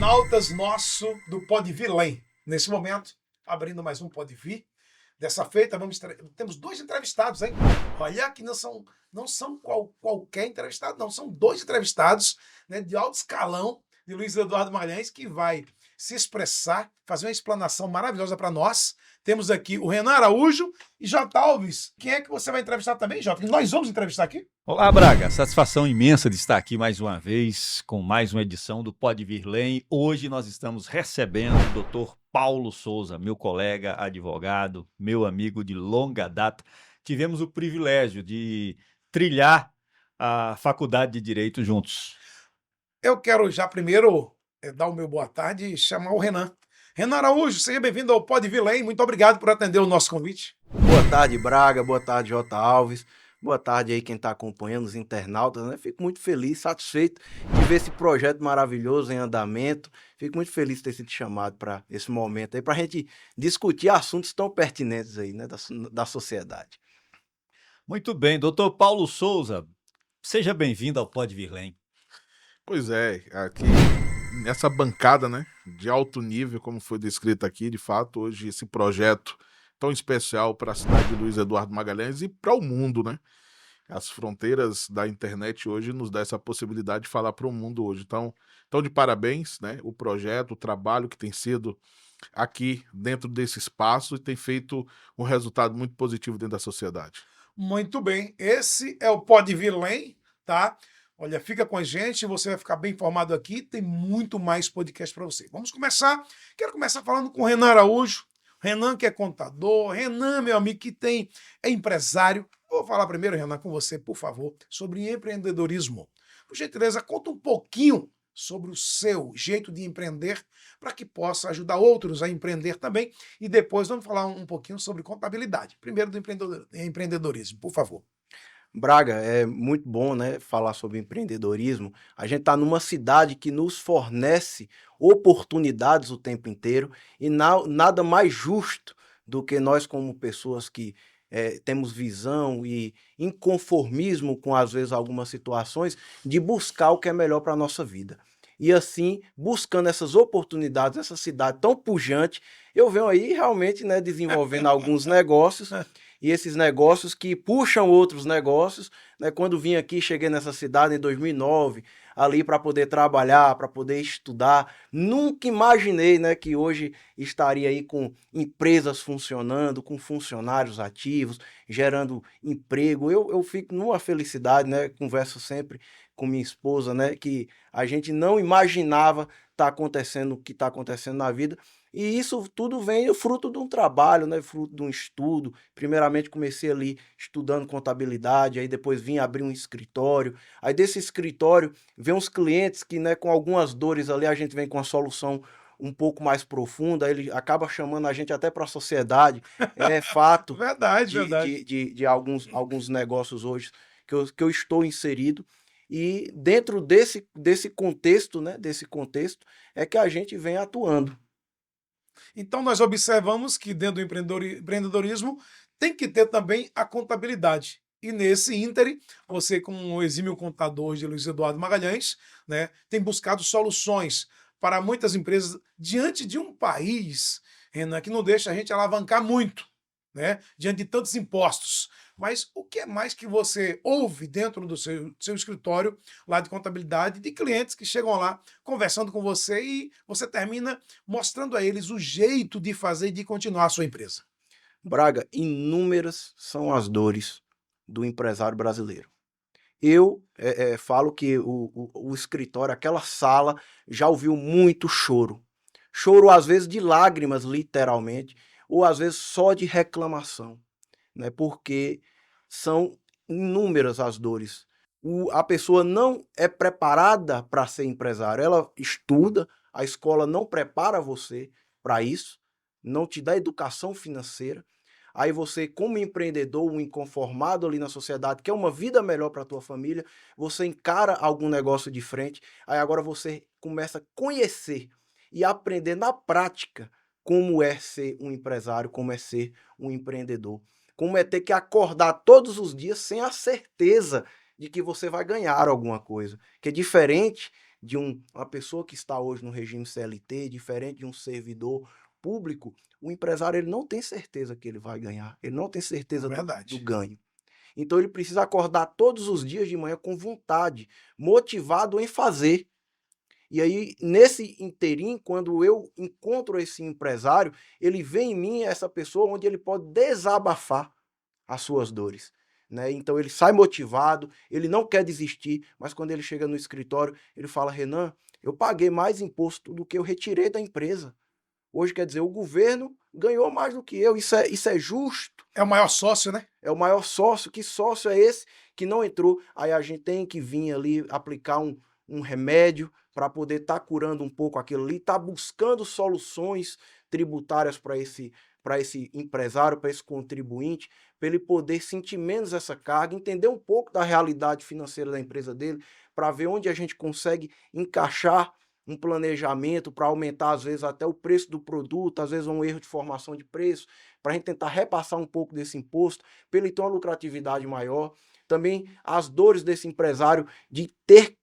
internautas nosso do Pode Vir Lem. Nesse momento, abrindo mais um Pode Vir. Dessa feita, temos dois entrevistados, hein? Olha que não são qualquer entrevistado, não. São dois entrevistados, né, de alto escalão, de Luiz Eduardo Magalhães, que vai se expressar, fazer uma explanação maravilhosa para nós. Temos aqui o Renan Araújo e Jota Alves. Quem é que você vai entrevistar também, Jota? Que nós vamos entrevistar aqui? Olá, Braga. Satisfação imensa de estar aqui mais uma vez com mais uma edição do Pode Vir Lem. Hoje nós estamos recebendo o Dr. Paulo Souza, meu colega advogado, meu amigo de longa data. Tivemos o privilégio de trilhar a Faculdade de Direito juntos. Eu quero já primeiro dar o meu boa tarde e chamar o Renan. Renan Araújo, seja bem-vindo ao Pode Vir Lem. Muito obrigado por atender o nosso convite. Boa tarde, Braga. Boa tarde, Jota Alves. Boa tarde aí quem está acompanhando, os internautas, né? Fico muito feliz, satisfeito de ver esse projeto maravilhoso em andamento. Fico muito feliz de ter sido chamado para esse momento aí, para a gente discutir assuntos tão pertinentes aí, né, da sociedade. Muito bem, Dr. Paulo Souza, seja bem-vindo ao Pode Vir Lem. Pois é, aqui nessa bancada, né, de alto nível, como foi descrito aqui, de fato, hoje esse projeto tão especial para a cidade de Luiz Eduardo Magalhães e para o mundo, né? As fronteiras da internet hoje nos dá essa possibilidade de falar para o mundo hoje. Então, de parabéns, né? O projeto, o trabalho que tem sido aqui dentro desse espaço e tem feito um resultado muito positivo dentro da sociedade. Muito bem, esse é o Pode Vir Lem, tá? Olha, fica com a gente, você vai ficar bem informado aqui, tem muito mais podcast para você. Vamos começar, quero começar falando com o Renan Araújo. Renan que é contador, Renan, meu amigo, que é empresário. Eu vou falar primeiro, Renan, com você, por favor, sobre empreendedorismo. Por gentileza, conta um pouquinho sobre o seu jeito de empreender para que possa ajudar outros a empreender também. E depois vamos falar um pouquinho sobre contabilidade. Primeiro do empreendedorismo, por favor. Braga, é muito bom, né, falar sobre empreendedorismo. A gente está numa cidade que nos fornece oportunidades o tempo inteiro e nada mais justo do que nós, como pessoas que temos visão e inconformismo com, às vezes, algumas situações, de buscar o que é melhor para a nossa vida. E assim, buscando essas oportunidades, essa cidade tão pujante, eu venho aí realmente, né, desenvolvendo alguns negócios, e esses negócios que puxam outros negócios, né? Quando vim aqui, cheguei nessa cidade em 2009, ali para poder trabalhar, para poder estudar, nunca imaginei, né, que hoje estaria aí com empresas funcionando, com funcionários ativos, gerando emprego. Eu fico numa felicidade, né? Converso sempre com minha esposa, né, que a gente não imaginava estar acontecendo o que está acontecendo na vida. E isso tudo vem fruto de um trabalho, né? Fruto de um estudo. Primeiramente comecei ali estudando contabilidade, aí depois vim abrir um escritório. Aí desse escritório vem uns clientes que, né, com algumas dores ali, a gente vem com a solução um pouco mais profunda, aí ele acaba chamando a gente até para a sociedade. É fato Verdade. de alguns negócios hoje que eu estou inserido. E dentro desse contexto, né, desse contexto, é que a gente vem atuando. Então, nós observamos que dentro do empreendedorismo tem que ter também a contabilidade. E nesse ínterim, você, como um exímio contador de Luiz Eduardo Magalhães, né, tem buscado soluções para muitas empresas diante de um país, Renan, que não deixa a gente alavancar muito, né, diante de tantos impostos. Mas o que é mais que você ouve dentro do seu escritório lá de contabilidade, de clientes que chegam lá conversando com você e você termina mostrando a eles o jeito de fazer e de continuar a sua empresa? Braga, inúmeras são as dores do empresário brasileiro. Eu falo que o escritório, aquela sala, já ouviu muito choro. Choro, às vezes, de lágrimas, literalmente, ou às vezes só de reclamação, né? Porque são inúmeras as dores. A pessoa não é preparada para ser empresário. Ela estuda, a escola não prepara você para isso, não te dá educação financeira. Aí você, como empreendedor, um inconformado ali na sociedade, quer uma vida melhor para a tua família, você encara algum negócio de frente, aí agora você começa a conhecer e aprender na prática como é ser um empresário, como é ser um empreendedor, como é ter que acordar todos os dias sem a certeza de que você vai ganhar alguma coisa, que é diferente de uma pessoa que está hoje no regime CLT, diferente de um servidor público, o empresário ele não tem certeza que ele vai ganhar, ele não tem certeza do Verdade. ganho. Então ele precisa acordar todos os dias de manhã com vontade, motivado em fazer. E aí, nesse interim, quando eu encontro esse empresário, ele vê em mim essa pessoa onde ele pode desabafar as suas dores, né? Então ele sai motivado, ele não quer desistir, mas quando ele chega no escritório, ele fala: Renan, eu paguei mais imposto do que eu retirei da empresa. Hoje, quer dizer, o governo ganhou mais do que eu, isso é justo? É o maior sócio, né? É o maior sócio. Que sócio é esse que não entrou? Aí a gente tem que vir ali aplicar um remédio para poder estar curando um pouco aquilo ali, estar buscando soluções tributárias para esse empresário, para esse contribuinte, para ele poder sentir menos essa carga, entender um pouco da realidade financeira da empresa dele, para ver onde a gente consegue encaixar um planejamento para aumentar, às vezes, até o preço do produto, às vezes um erro de formação de preço, para a gente tentar repassar um pouco desse imposto, para ele ter uma lucratividade maior. Também as dores desse empresário de ter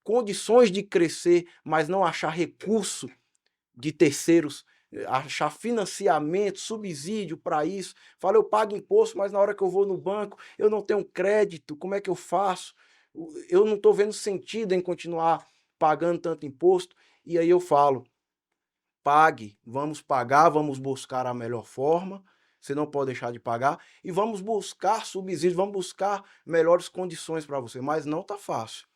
condições de crescer, mas não achar recurso de terceiros, achar financiamento, subsídio para isso. Fala, eu pago imposto, mas na hora que eu vou no banco, eu não tenho crédito, como é que eu faço? Eu não estou vendo sentido em continuar pagando tanto imposto. E aí eu falo, pague, vamos pagar, vamos buscar a melhor forma, você não pode deixar de pagar, e vamos buscar subsídio, vamos buscar melhores condições para você, mas não está fácil.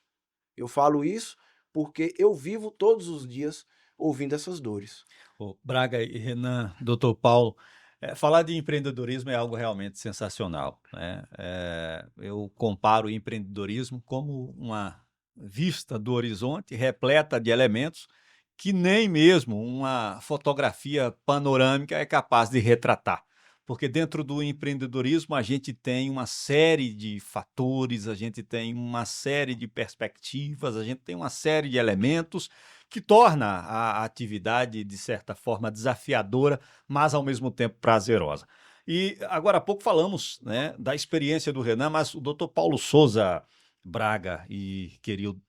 Eu falo isso porque eu vivo todos os dias ouvindo essas dores. Ô, Braga e Renan, doutor Paulo, falar de empreendedorismo é algo realmente sensacional, né? Eu comparo o empreendedorismo como uma vista do horizonte repleta de elementos que nem mesmo uma fotografia panorâmica é capaz de retratar. Porque dentro do empreendedorismo a gente tem uma série de fatores, a gente tem uma série de perspectivas, a gente tem uma série de elementos que torna a atividade, de certa forma, desafiadora, mas ao mesmo tempo prazerosa. E agora há pouco falamos, né, da experiência do Renan, mas o doutor Paulo Souza Braga e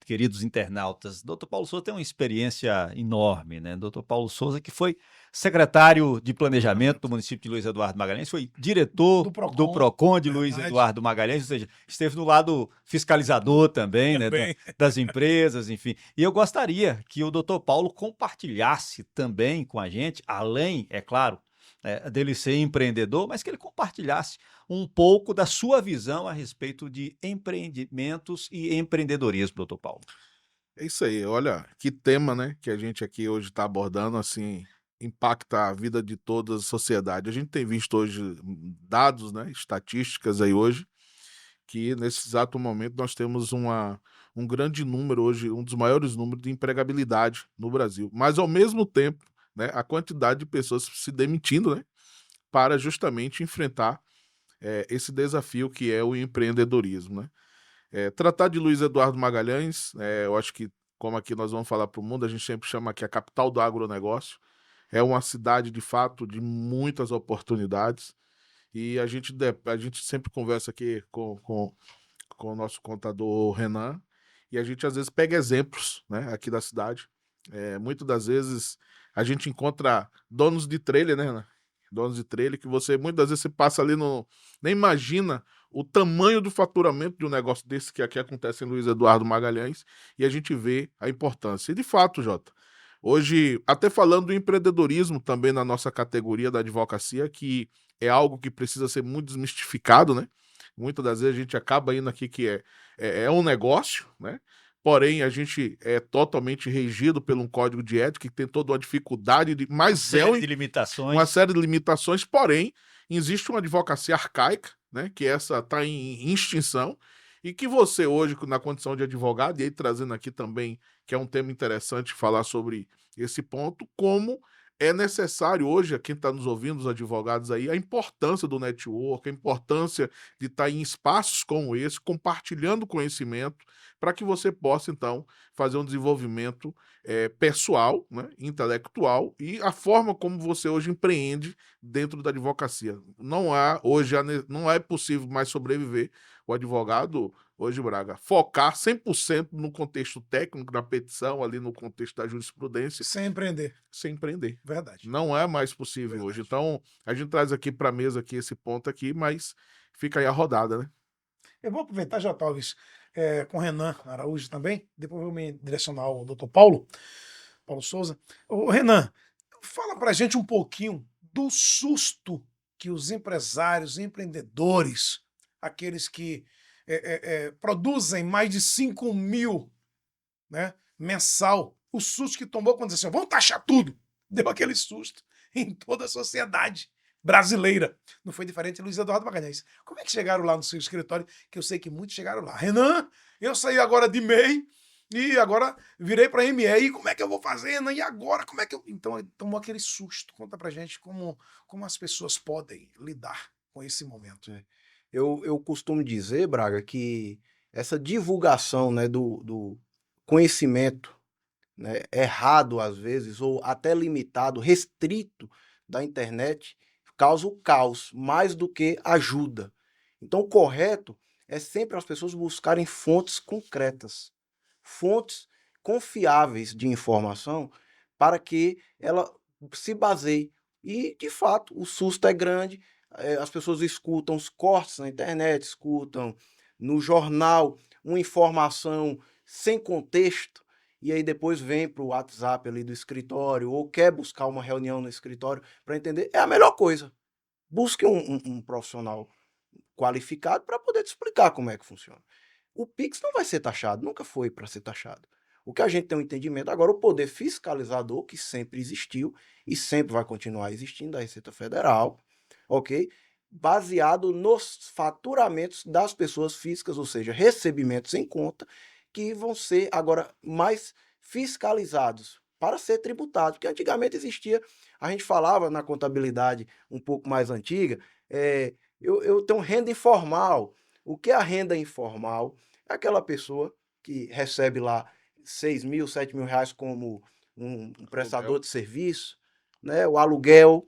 queridos internautas, doutor Paulo Souza tem uma experiência enorme, né? Doutor Paulo Souza, que foi secretário de Planejamento do município de Luiz Eduardo Magalhães, foi diretor do PROCON de Luiz Verdade. Eduardo Magalhães, ou seja, esteve no lado fiscalizador também, né, Também. das empresas, enfim. E eu gostaria que o doutor Paulo compartilhasse também com a gente, além, é claro, dele ser empreendedor, mas que ele compartilhasse um pouco da sua visão a respeito de empreendimentos e empreendedorismo, doutor Paulo. É isso aí, olha, que tema, né, que a gente aqui hoje está abordando, assim, impacta a vida de toda a sociedade. A gente tem visto hoje dados, né, estatísticas aí hoje, que nesse exato momento nós temos um grande número hoje, um dos maiores números de empregabilidade no Brasil. Mas, ao mesmo tempo, né, a quantidade de pessoas se demitindo, né, para justamente enfrentar esse desafio que é o empreendedorismo, né? Tratar de Luiz Eduardo Magalhães, eu acho que, como aqui nós vamos falar para o mundo, a gente sempre chama aqui a capital do agronegócio. É uma cidade, de fato, de muitas oportunidades. E a gente sempre conversa aqui com o nosso contador Renan, e a gente às vezes pega exemplos, né, aqui da cidade. Muitas das vezes a gente encontra donos de trailer, né, Renan? Donos de trailer que muitas das vezes você passa ali nem imagina o tamanho do faturamento de um negócio desse que aqui acontece em Luiz Eduardo Magalhães, e a gente vê a importância. E de fato, Jota, hoje, até falando do empreendedorismo também na nossa categoria da advocacia, que é algo que precisa ser muito desmistificado, né? Muitas das vezes a gente acaba indo aqui que é um negócio, né? Porém, a gente é totalmente regido por um código de ética que tem toda uma dificuldade, mas de uma limitações. série de limitações, porém, existe uma advocacia arcaica, né? Que essa está em extinção, e que você hoje, na condição de advogado, e aí trazendo aqui também, que é um tema interessante falar sobre esse ponto, como é necessário hoje, a quem está nos ouvindo, os advogados aí, a importância do network, a importância de estar em espaços como esse, compartilhando conhecimento, para que você possa, então, fazer um desenvolvimento pessoal, né, intelectual, e a forma como você hoje empreende dentro da advocacia. Não é possível mais sobreviver o advogado hoje, Braga, focar 100% no contexto técnico da petição, ali no contexto da jurisprudência, Sem empreender. sem empreender. Verdade. Não é mais possível hoje. Então, a gente traz aqui para a mesa aqui esse ponto aqui, mas fica aí a rodada, né? Eu vou aproveitar já, talvez, com o Renan Araújo também, depois eu vou me direcionar ao doutor Paulo Souza. Ô, Renan, fala pra gente um pouquinho do susto que os empresários, empreendedores, aqueles que produzem mais de 5 mil, né, mensal, o susto que tomou quando disse assim, vamos taxar tudo. Deu aquele susto em toda a sociedade brasileira. Não foi diferente de Luiz Eduardo Magalhães. Como é que chegaram lá no seu escritório? Que eu sei que muitos chegaram lá. Renan, eu saí agora de MEI e agora virei para ME. E como é que eu vou fazer, Renan? E agora? Como é que eu... Então, tomou aquele susto. Conta pra gente como as pessoas podem lidar com esse momento. Eu costumo dizer, Braga, que essa divulgação, né, do conhecimento, né, errado às vezes, ou até limitado, restrito da internet, causa o caos, mais do que ajuda. Então, o correto é sempre as pessoas buscarem fontes concretas, fontes confiáveis de informação, para que ela se baseie. E, de fato, o susto é grande, as pessoas escutam os cortes na internet, escutam no jornal uma informação sem contexto, e aí depois vem para o WhatsApp ali do escritório, ou quer buscar uma reunião no escritório para entender, é a melhor coisa. Busque um profissional qualificado para poder te explicar como é que funciona. O Pix não vai ser taxado, nunca foi para ser taxado. O que a gente tem um entendimento agora, o poder fiscalizador, que sempre existiu e sempre vai continuar existindo, da Receita Federal, ok? Baseado nos faturamentos das pessoas físicas, ou seja, recebimentos em conta, que vão ser agora mais fiscalizados para ser tributados, porque antigamente existia, a gente falava na contabilidade um pouco mais antiga, eu tenho renda informal. O que é a renda informal? É aquela pessoa que recebe lá 6 mil, 7 mil reais como um prestador de serviço, né? O aluguel,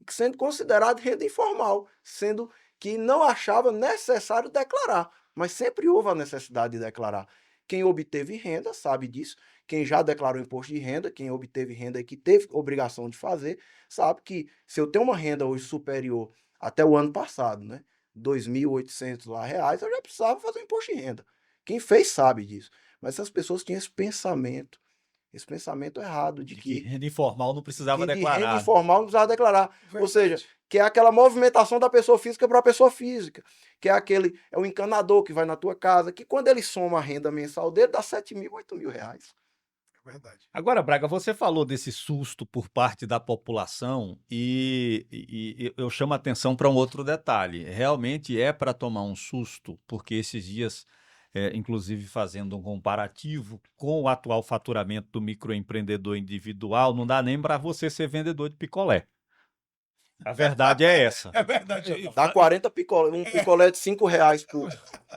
sendo considerado renda informal, sendo que não achava necessário declarar, mas sempre houve a necessidade de declarar. Quem obteve renda sabe disso, quem já declarou imposto de renda, quem obteve renda e que teve obrigação de fazer, sabe que se eu tenho uma renda hoje superior até o ano passado, né, R$ 2.800 lá reais, eu já precisava fazer o imposto de renda. Quem fez sabe disso. Mas essas pessoas tinham esse pensamento errado de que renda informal não precisava de declarar. renda informal não precisava declarar. Verdade. Ou seja, que é aquela movimentação da pessoa física para a pessoa física, que é o encanador que vai na tua casa, que quando ele soma a renda mensal dele, dá 7 mil, 8 mil reais. Verdade. Agora, Braga, você falou desse susto por parte da população e eu chamo a atenção para um outro detalhe. Realmente é para tomar um susto, porque esses dias, inclusive fazendo um comparativo com o atual faturamento do microempreendedor individual, não dá nem para você ser vendedor de picolé. A verdade é essa. É verdade. Dá 40 picolé, um picolé de 5 reais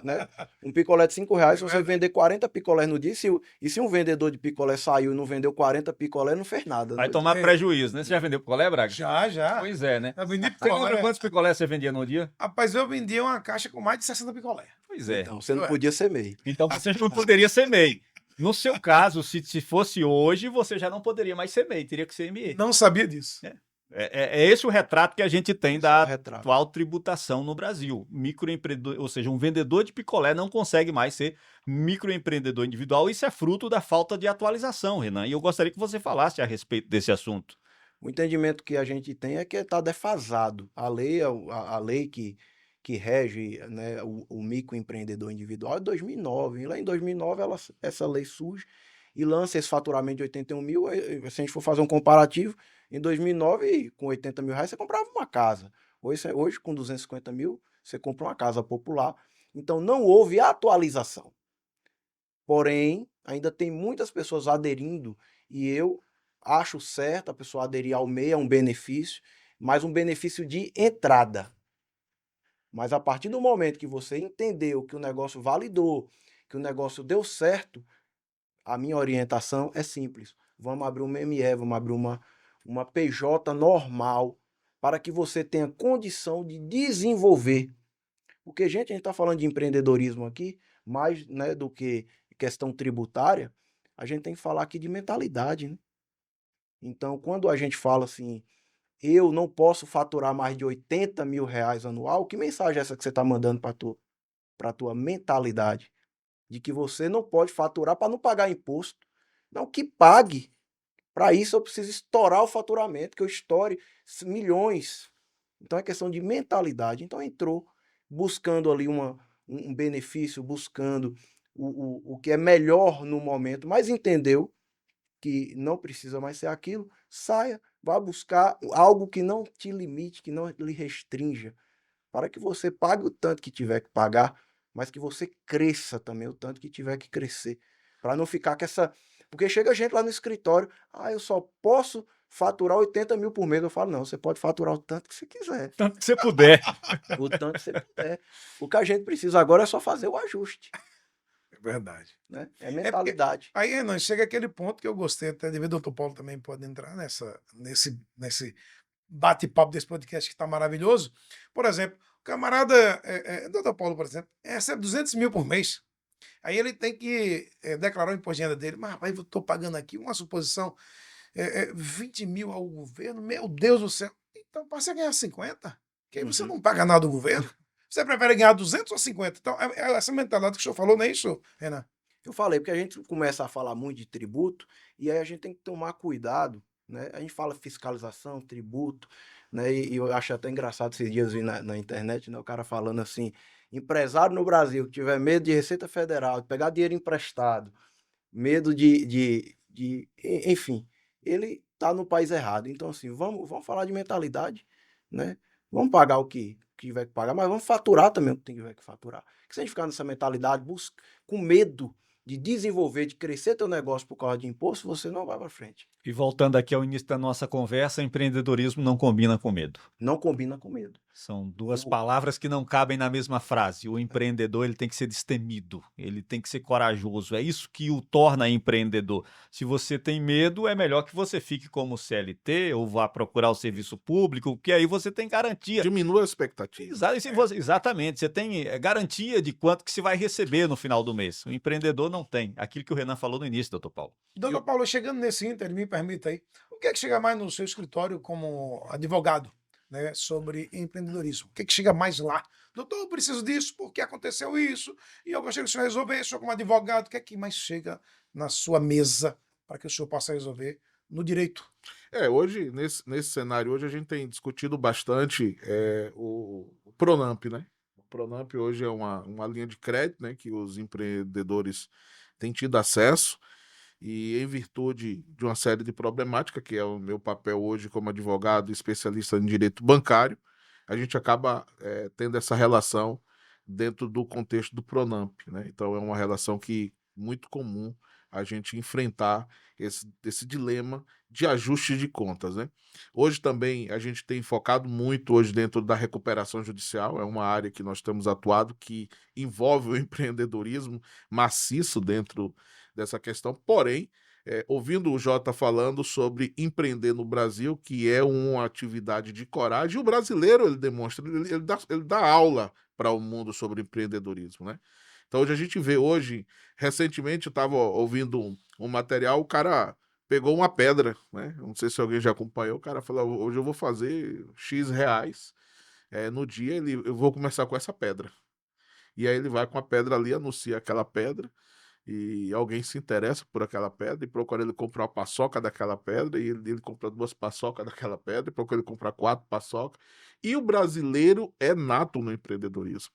né? Um picolé de 5 reais, se você vender 40 picolés no dia, e se um vendedor de picolé saiu e não vendeu 40 picolé, não fez nada. Vai Né? tomar prejuízo, né? Você já vendeu picolé, Braga? Já. Pois é, né? Eu vendi Você lembra picolé. quantos picolés você vendia no dia? Rapaz, eu vendia uma caixa com mais de 60 picolé. Pois é. Então, você não podia ser MEI. Então você não poderia ser MEI. No seu caso, se fosse hoje, você já não poderia mais ser MEI, teria que ser ME. Não sabia disso. É esse o retrato que a gente tem da retrato. atual tributação no Brasil. Microempreendedor, ou seja, um vendedor de picolé não consegue mais ser microempreendedor individual. Isso é fruto da falta de atualização, Renan. E eu gostaria que você falasse a respeito desse assunto. O entendimento que a gente tem é que está defasado. A lei que rege, né, o microempreendedor individual é de 2009. E lá em 2009 essa lei surge e lança esse faturamento de 81 mil. Se a gente for fazer um comparativo, em 2009, com 80 mil reais, você comprava uma casa. Hoje, com 250 mil, você compra uma casa popular. Então, não houve atualização. Porém, ainda tem muitas pessoas aderindo, e eu acho certo a pessoa aderir ao MEI, é um benefício, mas um benefício de entrada. Mas a partir do momento que você entendeu que o negócio validou, que o negócio deu certo, a minha orientação é simples. Vamos abrir uma ME, vamos abrir uma PJ normal, para que você tenha condição de desenvolver. Porque, gente, a gente está falando de empreendedorismo aqui, mais, né, do que questão tributária, a gente tem que falar aqui de mentalidade, né? Então, quando a gente fala assim, eu não posso faturar mais de 80 mil reais anual, que mensagem é essa que você está mandando para tua mentalidade? De que você não pode faturar para não pagar imposto. Não, que pague. Para isso eu preciso estourar o faturamento, que eu estoure milhões. Então é questão de mentalidade. Então entrou buscando ali um benefício, buscando o que é melhor no momento, mas entendeu que não precisa mais ser aquilo, saia, vá buscar algo que não te limite, que não lhe restrinja, para que você pague o tanto que tiver que pagar, mas que você cresça também o tanto que tiver que crescer, para não ficar com essa... Porque chega gente lá no escritório, eu só posso faturar 80 mil por mês. Eu falo, não, você pode faturar o tanto que você quiser, Tanto que você puder. o tanto que você puder. O que a gente precisa agora é só fazer o ajuste, É verdade. né? É porque mentalidade. aí, Renan, chega aquele ponto que eu gostei até de ver, o doutor Paulo também pode entrar nesse bate-papo desse podcast que está maravilhoso. Por exemplo, o camarada, doutor Paulo, por exemplo, recebe 200 mil por mês. Aí ele tem que declarar o imposto de renda dele. Mas, rapaz, eu estou pagando aqui uma suposição, 20 mil ao governo. Meu Deus do céu. Então, passa a ganhar 50, que aí você Uhum. não paga nada do governo. Você prefere ganhar 200 ou 50? Então, é essa mentalidade que o senhor falou, não é isso, Renan? Eu falei, porque a gente começa a falar muito de tributo, e aí a gente tem que tomar cuidado, né? A gente fala fiscalização, tributo, né? E eu acho até engraçado esses dias vi na internet, né? O cara falando assim, empresário no Brasil que tiver medo de Receita Federal, de pegar dinheiro emprestado, medo enfim, ele tá no país errado. Então, assim, vamos falar de mentalidade, né? Vamos pagar o que tiver que pagar, mas vamos faturar também o que tiver que faturar. Porque se a gente ficar nessa mentalidade, com medo de desenvolver, de crescer teu negócio por causa de imposto, você não vai para frente. E voltando aqui ao início da nossa conversa, empreendedorismo não combina com medo. Não combina com medo. São duas O- palavras que não cabem na mesma frase. O empreendedor ele tem que ser destemido, ele tem que ser corajoso. É isso que o torna empreendedor. Se você tem medo, é melhor que você fique como CLT ou vá procurar o serviço público, porque aí você tem garantia. Diminua a expectativa. Exatamente, você tem garantia de quanto que você vai receber no final do mês. O empreendedor não tem. Aquilo que o Renan falou no início, doutor Paulo. Doutor Paulo, chegando nesse ínter, me permita aí, o que é que chega mais no seu escritório como advogado, né, sobre empreendedorismo? O que é que chega mais lá? Doutor, eu preciso disso porque aconteceu isso e eu gostaria que o senhor resolvesse, o senhor como advogado, o que é que mais chega na sua mesa para que o senhor possa resolver no direito? Hoje, nesse cenário, hoje a gente tem discutido bastante o Pronamp, né? O Pronamp hoje é uma linha de crédito, né, que os empreendedores têm tido acesso e em virtude de uma série de problemáticas, que é o meu papel hoje como advogado e especialista em direito bancário, a gente acaba tendo essa relação dentro do contexto do Pronamp, né? Então é uma relação que muito comum a gente enfrentar esse dilema de ajuste de contas, né? Hoje também a gente tem focado muito hoje dentro da recuperação judicial, é uma área que nós temos atuado que envolve o empreendedorismo maciço dentro dessa questão, porém, ouvindo o Jota falando sobre empreender no Brasil, que é uma atividade de coragem, o brasileiro ele demonstra, ele dá aula para o mundo sobre empreendedorismo, né? Então hoje a gente vê recentemente eu estava ouvindo um material, o cara pegou uma pedra, né? Não sei se alguém já acompanhou, o cara falou, hoje eu vou fazer X reais, no dia eu vou começar com essa pedra. E aí ele vai com a pedra ali, anuncia aquela pedra, e alguém se interessa por aquela pedra e procura ele comprar uma paçoca daquela pedra, e ele compra 2 paçocas daquela pedra, e procura ele comprar 4 paçocas. E o brasileiro é nato no empreendedorismo,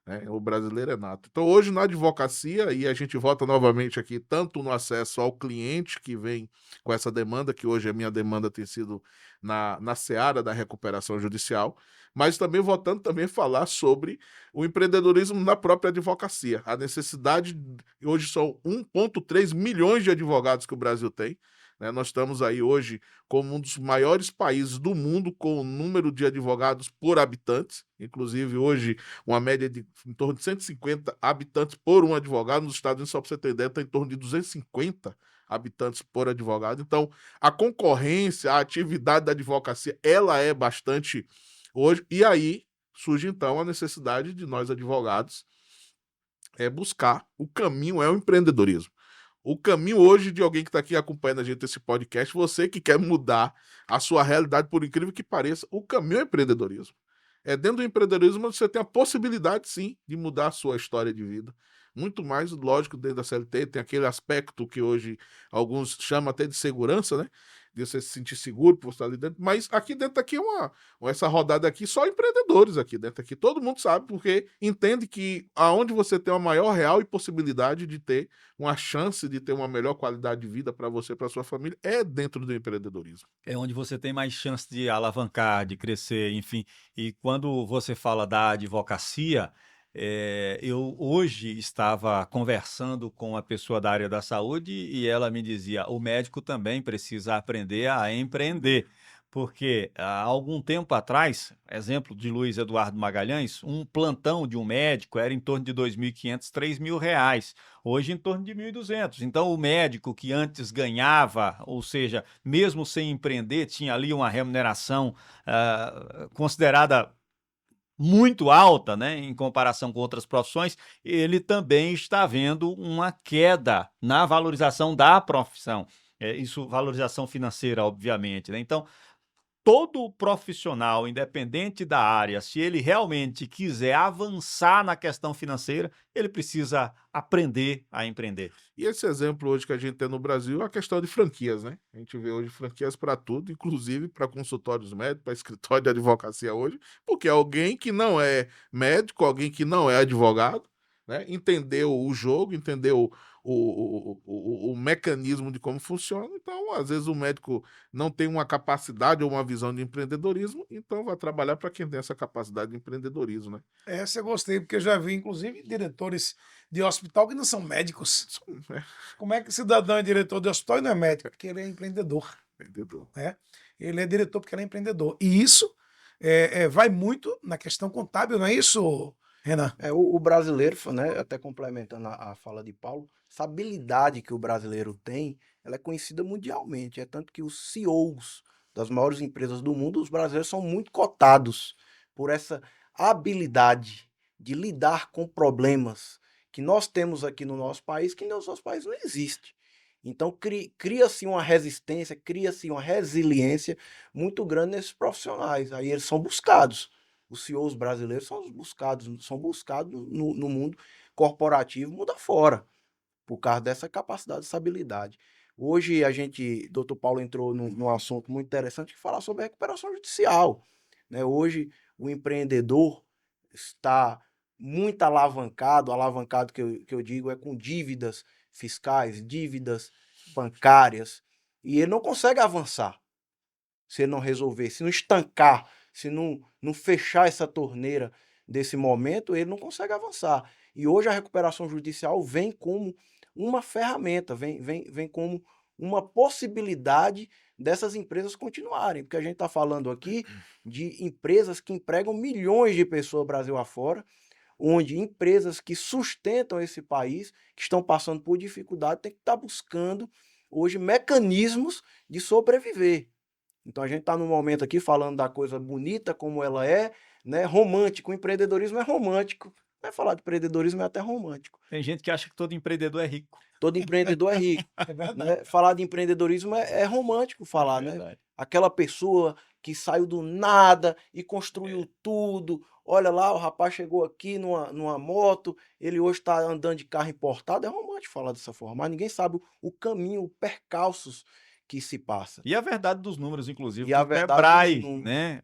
né? O brasileiro é nato. Então, hoje na advocacia, e a gente volta novamente aqui, tanto no acesso ao cliente que vem com essa demanda, que hoje a minha demanda tem sido na seara da recuperação judicial, mas também voltando também a falar sobre o empreendedorismo na própria advocacia. A necessidade, hoje são 1,3 milhões de advogados que o Brasil tem, né? Nós estamos aí hoje como um dos maiores países do mundo com o número de advogados por habitantes, inclusive hoje uma média de em torno de 150 habitantes por um advogado. Nos Estados Unidos, só para você ter ideia, está em torno de 250 habitantes por advogado. Então, a concorrência, a atividade da advocacia, ela é bastante hoje. E aí, surge então a necessidade de nós advogados buscar o caminho, é o empreendedorismo. O caminho hoje de alguém que está aqui acompanhando a gente esse podcast, você que quer mudar a sua realidade, por incrível que pareça, o caminho é o empreendedorismo. Dentro do empreendedorismo você tem a possibilidade, sim, de mudar a sua história de vida. Muito mais, lógico, dentro da CLT, tem aquele aspecto que hoje alguns chamam até de segurança, né? De você se sentir seguro por estar ali dentro. Mas aqui dentro aqui essa rodada aqui, só empreendedores aqui dentro aqui. Todo mundo sabe, porque entende que aonde você tem uma maior real e possibilidade de ter uma chance de ter uma melhor qualidade de vida para você, para sua família, é dentro do empreendedorismo. É onde você tem mais chance de alavancar, de crescer, enfim. E quando você fala da advocacia, eu hoje estava conversando com uma pessoa da área da saúde e ela me dizia: o médico também precisa aprender a empreender. Porque há algum tempo atrás, exemplo de Luiz Eduardo Magalhães, um plantão de um médico era em torno de R$ 2.500, R$ 3.000. Hoje em torno de 1.200. Então, o médico que antes ganhava, ou seja, mesmo sem empreender, tinha ali uma remuneração considerada muito alta, né, em comparação com outras profissões, ele também está vendo uma queda na valorização da profissão. Isso, valorização financeira, obviamente, né? Então, todo profissional, independente da área, se ele realmente quiser avançar na questão financeira, ele precisa aprender a empreender. E esse exemplo hoje que a gente tem no Brasil é a questão de franquias, né? A gente vê hoje franquias para tudo, inclusive para consultórios médicos, para escritório de advocacia hoje, porque alguém que não é médico, alguém que não é advogado, né, entendeu o jogo, entendeu o mecanismo de como funciona. Então, às vezes, o médico não tem uma capacidade ou uma visão de empreendedorismo, então vai trabalhar para quem tem essa capacidade de empreendedorismo, né? Essa eu gostei, porque eu já vi, inclusive, diretores de hospital que não são médicos. É, Como é que o cidadão é diretor de hospital e não é médico? Porque ele é empreendedor, empreendedor. né? Ele é diretor porque ele é empreendedor. E isso vai muito na questão contábil, não é isso, Renan? O brasileiro, né, até complementando a fala de Paulo, essa habilidade que o brasileiro tem, ela é conhecida mundialmente. É tanto que os CEOs das maiores empresas do mundo, os brasileiros são muito cotados por essa habilidade de lidar com problemas que nós temos aqui no nosso país, que nos outros países não existe. Então cria-se uma resistência, cria-se uma resiliência muito grande nesses profissionais. Aí eles são buscados. Os CEOs brasileiros são buscados no mundo corporativo, mundo afora, por causa dessa capacidade, dessa habilidade. Hoje Dr. Paulo entrou num assunto muito interessante que fala sobre a recuperação judicial, né? Hoje o empreendedor está muito alavancado que eu digo é com dívidas fiscais, dívidas bancárias, e ele não consegue avançar se ele não resolver, se não estancar, se não fechar essa torneira desse momento, ele não consegue avançar. E hoje a recuperação judicial vem como uma ferramenta, vem como uma possibilidade dessas empresas continuarem, porque a gente está falando aqui de empresas que empregam milhões de pessoas Brasil afora, onde empresas que sustentam esse país, que estão passando por dificuldade, têm que estar buscando hoje mecanismos de sobreviver. Então a gente está num momento aqui falando da coisa bonita como ela é, né? Romântico. O empreendedorismo é romântico. Não é falar de empreendedorismo é até romântico. Tem gente que acha que todo empreendedor é rico. Todo empreendedor é rico. É verdade. Né? Falar de empreendedorismo é romântico falar, né? Verdade. Aquela pessoa que saiu do nada e construiu tudo. Olha lá, o rapaz chegou aqui numa moto, ele hoje está andando de carro importado. É romântico falar dessa forma, mas ninguém sabe o caminho, os percalços que se passa. E a verdade dos números, inclusive, E a do verdade Sebrae, dos números. né?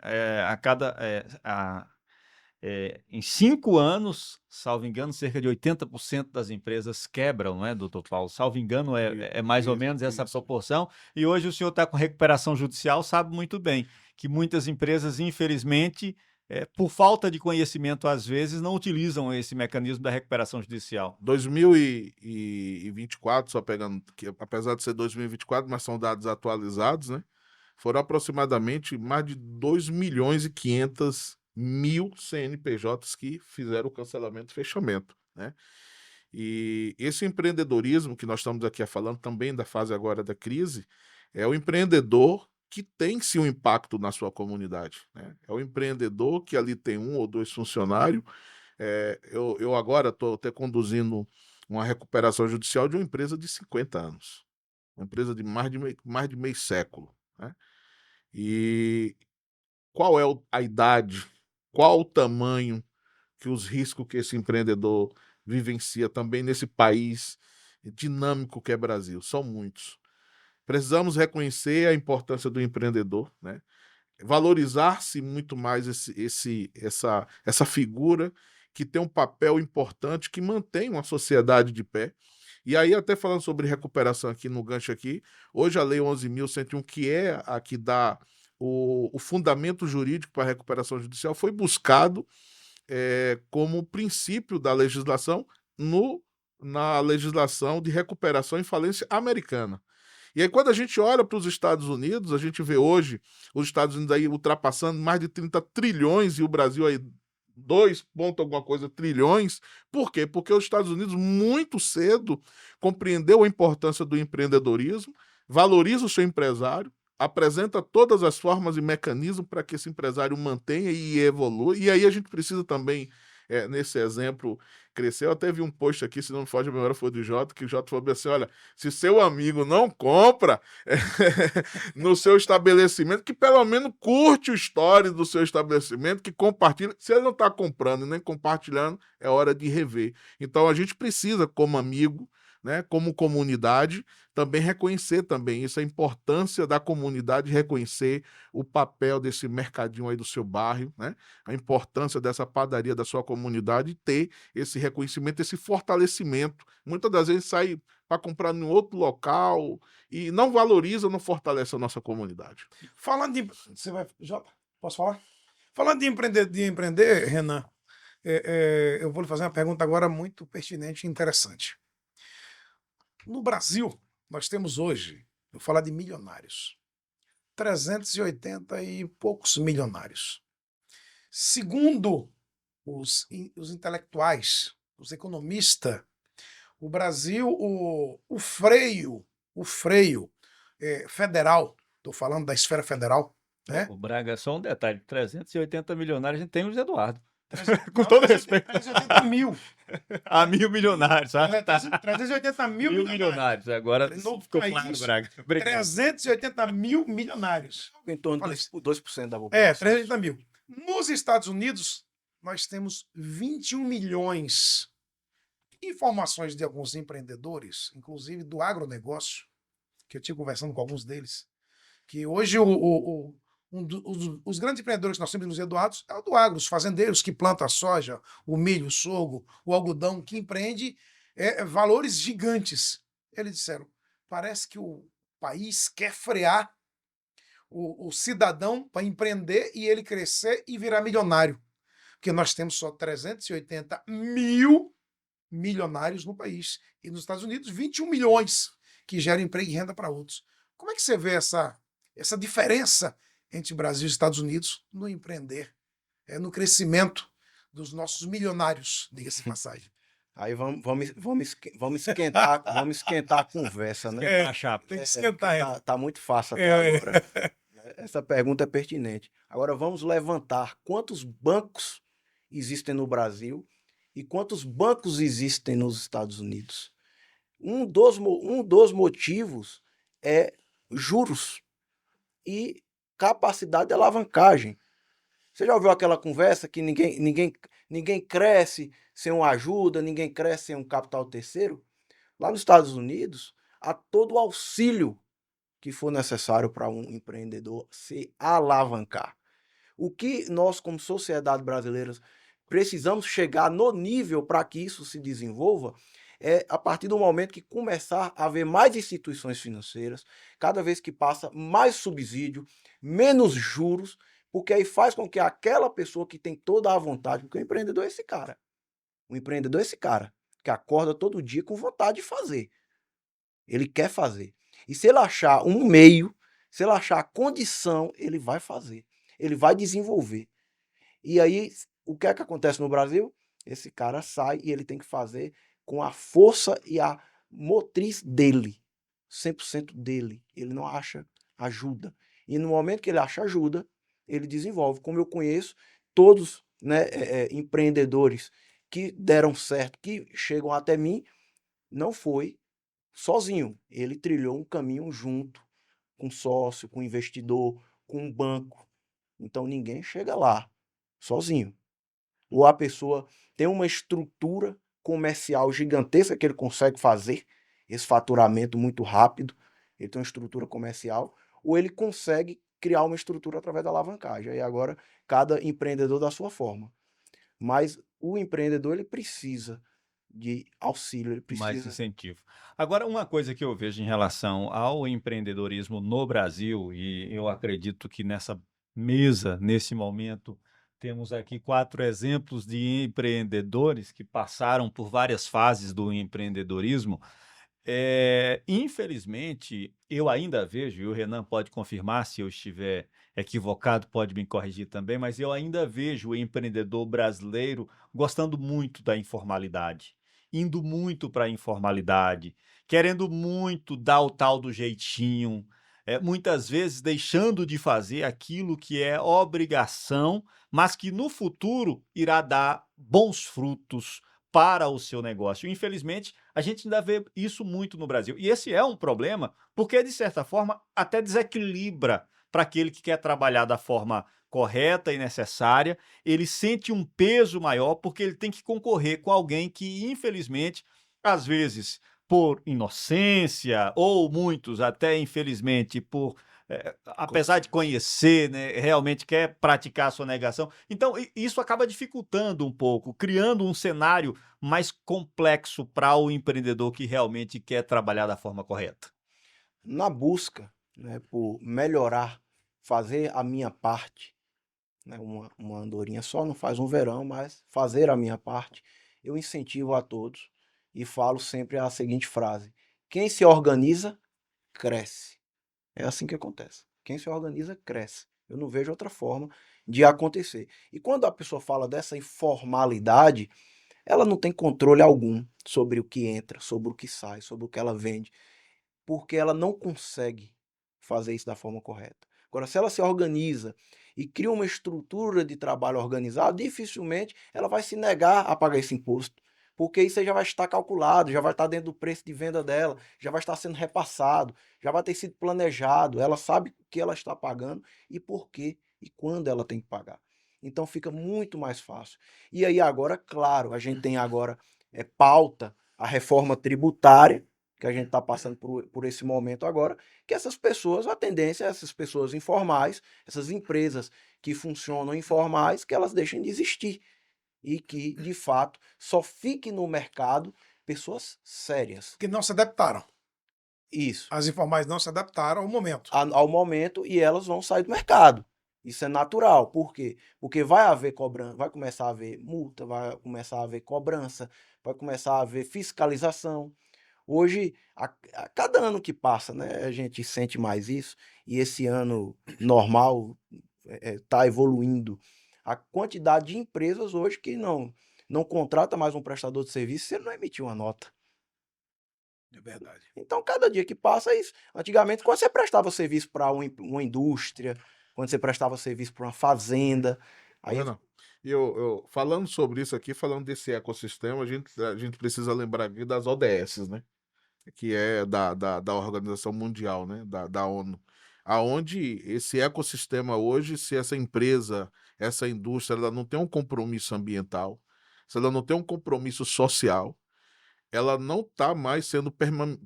Em 5 anos, salvo engano, cerca de 80% das empresas quebram, não é, doutor Paulo? Salvo engano, é mais ou Isso, menos essa isso. proporção. E hoje o senhor está com recuperação judicial, sabe muito bem que muitas empresas, infelizmente, por falta de conhecimento, às vezes, não utilizam esse mecanismo da recuperação judicial. 2024, só pegando, que apesar de ser 2024, mas são dados atualizados, né? Foram aproximadamente mais de 2.500.000 CNPJs que fizeram o cancelamento e fechamento, né? E esse empreendedorismo que nós estamos aqui falando também da fase agora da crise, é o empreendedor que tem sim um impacto na sua comunidade, né? É o empreendedor que ali tem 1 ou 2 funcionários. Eu agora estou até conduzindo uma recuperação judicial de uma empresa de 50 anos, uma empresa de mais de meio século, né? E qual é a idade, qual o tamanho que os riscos que esse empreendedor vivencia também nesse país dinâmico que é Brasil? São muitos. Precisamos reconhecer a importância do empreendedor, né? Valorizar-se muito mais essa figura que tem um papel importante, que mantém uma sociedade de pé. E aí, até falando sobre recuperação aqui no gancho aqui, hoje a Lei 11.101, que é a que dá o fundamento jurídico para a recuperação judicial, foi buscado como princípio da legislação na legislação de recuperação em falência americana. E aí, quando a gente olha para os Estados Unidos, a gente vê hoje os Estados Unidos aí ultrapassando mais de 30 trilhões e o Brasil aí 2 ponto alguma coisa trilhões. Por quê? Porque os Estados Unidos muito cedo compreendeu a importância do empreendedorismo, valoriza o seu empresário, apresenta todas as formas e mecanismos para que esse empresário mantenha e evolua. E aí a gente precisa também, nesse exemplo, crescer. Eu até vi um post aqui, se não me foge a memória, foi do Jota, que o Jota falou assim: olha, se seu amigo não compra no seu estabelecimento, que pelo menos curte o story do seu estabelecimento, que compartilha. Se ele não está comprando e nem compartilhando, é hora de rever. Então a gente precisa, como amigo, né, como comunidade, também reconhecer também isso, a importância da comunidade, reconhecer o papel desse mercadinho aí do seu bairro, né, a importância dessa padaria da sua comunidade, ter esse reconhecimento, esse fortalecimento. Muitas das vezes sai para comprar em outro local e não valoriza, não fortalece a nossa comunidade. Falando de. Você vai. Jota, posso falar? Falando de empreender, Renan, eu vou lhe fazer uma pergunta agora muito pertinente e interessante. No Brasil, nós temos hoje, vou falar de milionários, 380 e poucos milionários. Segundo os intelectuais, os economistas, o Brasil, o freio federal, estou falando da esfera federal, né? O Braga, só um detalhe: 380 milionários, a gente tem o Luiz Eduardo. Com Não, todo respeito. 380 mil. A 1.000 milionários, sabe? 380 mil 1.000 milionários. Agora No ficou país, claro, Braga. Obrigado. 380 mil milionários. Em torno Falei. de 2% da população. 380 mil. Nos Estados Unidos, nós temos 21 milhões. Informações de alguns empreendedores, inclusive do agronegócio, que eu tive conversando com alguns deles, que hoje os grandes empreendedores que nós temos nos Eduardos é o do agro, os fazendeiros que plantam a soja, o milho, o sorgo, o algodão, que empreende valores gigantes. Eles disseram, parece que o país quer frear o cidadão para empreender e ele crescer e virar milionário. Porque nós temos só 380 mil milionários no país. E nos Estados Unidos, 21 milhões que geram emprego e renda para outros. Como é que você vê essa diferença entre Brasil e Estados Unidos no empreender, no crescimento dos nossos milionários, diga-se de passagem? Aí vamos esquentar a conversa, né? A chapa. Tem que esquentar. Tá muito fácil até agora. Essa pergunta é pertinente. Agora vamos levantar quantos bancos existem no Brasil e quantos bancos existem nos Estados Unidos. Um dos motivos é juros e capacidade de alavancagem. Você já ouviu aquela conversa que ninguém cresce sem uma ajuda, ninguém cresce sem um capital terceiro? Lá nos Estados Unidos, há todo o auxílio que for necessário para um empreendedor se alavancar. O que nós, como sociedade brasileira, precisamos chegar no nível para que isso se desenvolva é a partir do momento que começar a haver mais instituições financeiras, cada vez que passa mais subsídio, menos juros, porque aí faz com que aquela pessoa que tem toda a vontade, porque o empreendedor é esse cara. O empreendedor é esse cara que acorda todo dia com vontade de fazer. Ele quer fazer. E se ele achar um meio, se ele achar a condição, ele vai fazer. Ele vai desenvolver. E aí, o que é que acontece no Brasil? Esse cara sai e ele tem que fazer com a força e a motriz dele. 100% dele. Ele não acha ajuda. E no momento que ele acha ajuda, ele desenvolve. Como eu conheço todos, né, empreendedores que deram certo, que chegam até mim, não foi sozinho. Ele trilhou um caminho junto com sócio, com investidor, com um banco. Então ninguém chega lá sozinho. Ou a pessoa tem uma estrutura comercial gigantesca que ele consegue fazer, esse faturamento muito rápido, ele tem uma estrutura comercial, ou ele consegue criar uma estrutura através da alavancagem. E agora, cada empreendedor da sua forma. Mas o empreendedor, ele precisa de auxílio, ele Mais precisa... incentivo. Agora, uma coisa que eu vejo em relação ao empreendedorismo no Brasil, e eu acredito que nessa mesa, nesse momento, temos aqui 4 exemplos de empreendedores que passaram por várias fases do empreendedorismo. Infelizmente, eu ainda vejo, e o Renan pode confirmar se eu estiver equivocado, pode me corrigir também, mas eu ainda vejo o empreendedor brasileiro gostando muito da informalidade, indo muito para a informalidade, querendo muito dar o tal do jeitinho, muitas vezes deixando de fazer aquilo que é obrigação, mas que no futuro irá dar bons frutos para o seu negócio. Infelizmente, a gente ainda vê isso muito no Brasil. E esse é um problema, porque, de certa forma, até desequilibra para aquele que quer trabalhar da forma correta e necessária. Ele sente um peso maior, porque ele tem que concorrer com alguém que, infelizmente, às vezes, por inocência, ou muitos até, infelizmente, por apesar de conhecer, né, realmente quer praticar a sua negação. Então, isso acaba dificultando um pouco, criando um cenário mais complexo para o empreendedor que realmente quer trabalhar da forma correta. Na busca, né, por melhorar, fazer a minha parte, né, uma andorinha só não faz um verão, mas fazer a minha parte, eu incentivo a todos e falo sempre a seguinte frase: quem se organiza, cresce. É assim que acontece. Quem se organiza, cresce. Eu não vejo outra forma de acontecer. E quando a pessoa fala dessa informalidade, ela não tem controle algum sobre o que entra, sobre o que sai, sobre o que ela vende, porque ela não consegue fazer isso da forma correta. Agora, se ela se organiza e cria uma estrutura de trabalho organizado, dificilmente ela vai se negar a pagar esse imposto, porque isso aí já vai estar calculado, já vai estar dentro do preço de venda dela, já vai estar sendo repassado, já vai ter sido planejado, ela sabe o que ela está pagando e por quê e quando ela tem que pagar. Então fica muito mais fácil. E aí agora, claro, a gente tem agora pauta a reforma tributária, que a gente está passando por esse momento agora, que essas pessoas, a tendência é essas pessoas informais, essas empresas que funcionam informais, que elas deixem de existir e que, de fato, só fiquem no mercado pessoas sérias. Que não se adaptaram. Isso. As informais não se adaptaram ao momento. Ao momento, e elas vão sair do mercado. Isso é natural. Por quê? Porque vai haver cobrança, vai começar a haver multa, vai começar a haver cobrança, vai começar a haver fiscalização. Hoje, a cada ano que passa, né, a gente sente mais isso, e esse ano normal está evoluindo. A quantidade de empresas hoje que não contrata mais um prestador de serviço se ele não emitir uma nota. É verdade. Então, cada dia que passa é isso. Antigamente, quando você prestava serviço para uma indústria, quando você prestava serviço para uma fazenda, aí Não. Falando sobre isso aqui, falando desse ecossistema, a gente precisa lembrar aqui das ODS, né? Que é da Organização Mundial, né? Da ONU. Aonde esse ecossistema hoje, se essa empresa, essa indústria, ela não tem um compromisso ambiental, se ela não tem um compromisso social, ela não está mais sendo